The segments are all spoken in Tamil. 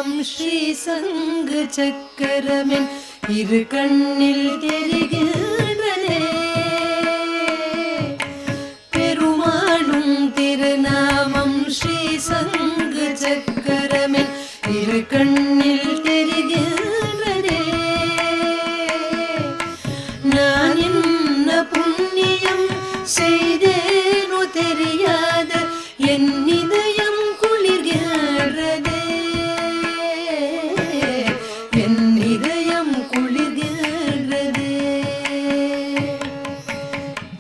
திருநாமம் ஸ்ரீ சங்கு சக்கரமென் இரு கண்ணில் தெரிகின்றதே. பெருமாளும் திருநாமம் ஸ்ரீ சங்கு சக்கரமென் இரு கண்ணில் தெரிகின்றதே. நான் என்ன புண்ணியம் செய்தேனோ தெரியாத என் இதயம் குளிர்கிறதே. என் இதயம் குளிர்கிறதே.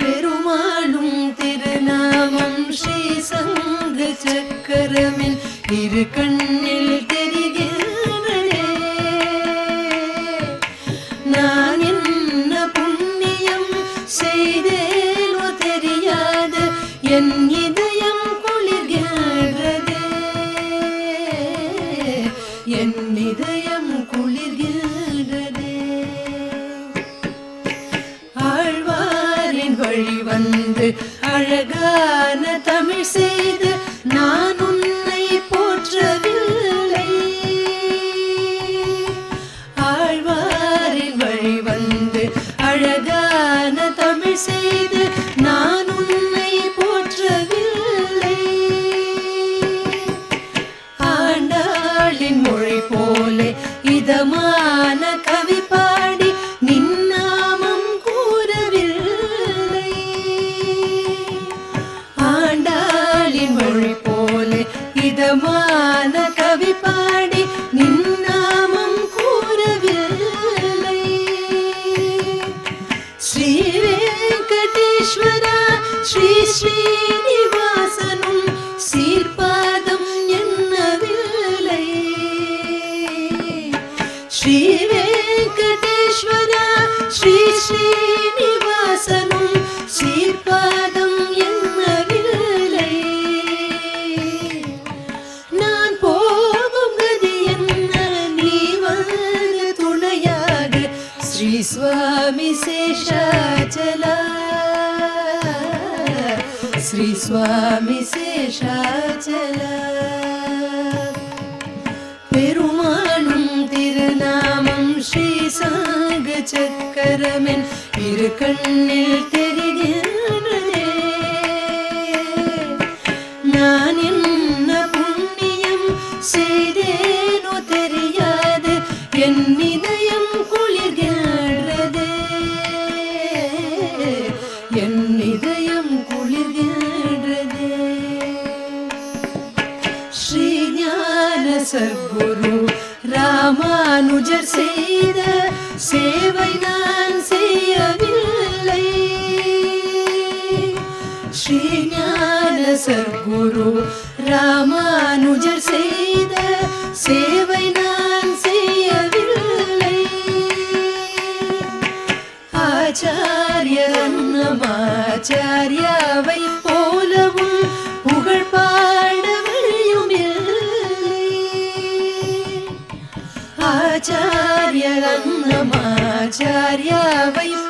பெருமாளும் திருநாமம் ஸ்ரீ சங்கு சக்கரமென் இரு கண்ணில் தெரிகிறதே. நான் என்ன புண்ணியம் செய்தேனோ தெரியாத என் இதயம் குளிர்கிறதே. என் இதயம் குளிர்கிறதே. ஆழ்வாரின் வழி வந்து அழகான தமிழ் செய்து நான் உன்னை போற்றவில்லை. ஆழ்வாரின் வழி வந்து அழகான தமிழ் செய்து நான் உன்னை போற்றவில்லை. ஆண்டாளின் மொழி போலே இதமான கவி பாடி நின் நாமம் கூறவில்லை. ஆண்டாளின் மொழி போலே இதமான கவி பாடி நின் நாமம் கூறவில்லை. ஸ்ரீ வெங்கடேஸ்வரா ஸ்ரீ ஸ்ரீனிவாசனும் சீர்பாதம் எண்ணவில்லை. ஸ்ரீ வெங்கடேஸ்வரா ஸ்ரீ ஸ்ரீனிவாசனும் சீர்பாதம் எண்ணவில்லை. நான் போகும் கதி என்ன நீ வந்து துணையாக ஸ்ரீ சுவாமி சேஷாச்சலா. ஸ்ரீ சுவாமி சேஷாச்சலா. பெருமாளும் திருநாமம் ஸ்ரீ சங்கு சக்கரமென் இரு கண்ணில் தெரிகின்றதே. நான் என்ன புண்ணியம் செய்தேனோ தெரியாது என் இதயம் குளிர்கிறதே. என் இதயம் குளிர்கிறதே. ஸ்ரீ ஞான சத்குரு ராமானுஜர் செய்த சேவை நான் செய்யவில்லை. ஸ்ரீ ஞான சத்குரு ராமானுஜர் செய்த சேவை நான் செய்யவில்லை. ஆச்சாரிய அன்னமாச்சாரியாவை போலவும் புகழ் பாட வழியும் இல்லை. ஆச்சாரிய அன்னமாச்சாரியாவை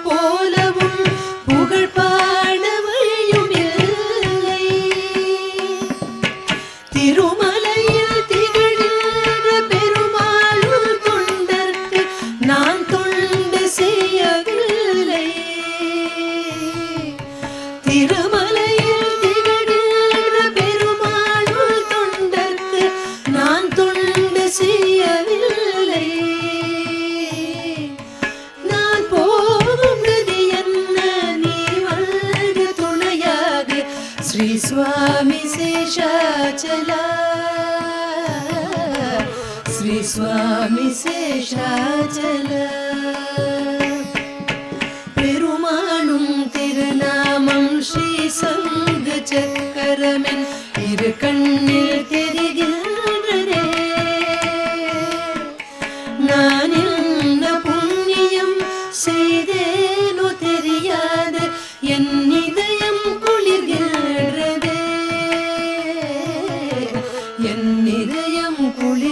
போலவும் புகழ் பாட வழியும் இல்லை. திருமலையில் திகழ்கின்ற பெருமாளும் தொண்டர்க்கு நான் தொண்டு செய்யவில்லை. திருமலையில் திகழ்கின்ற பெருமாளும் தொண்டர்க்கு நான் தொண்டு செய்யவில்லை. நான் போகும் கதி என்ன நீ வந்து துணையாக ஸ்ரீ சுவாமி சேஷாச்சலா. ஸ்ரீ சுவாமி சேஷாச்சலா. பெருமாளும் திருநாமம் ஸ்ரீ சங்கு சக்கரமென் இரு கண்ணில் தெரிகின்றதே. நான் என்ன புண்ணியம் செய்தேனோ தெரியாத என் இதயம் குளிர்கிறதே. என் இதயம் குளிர்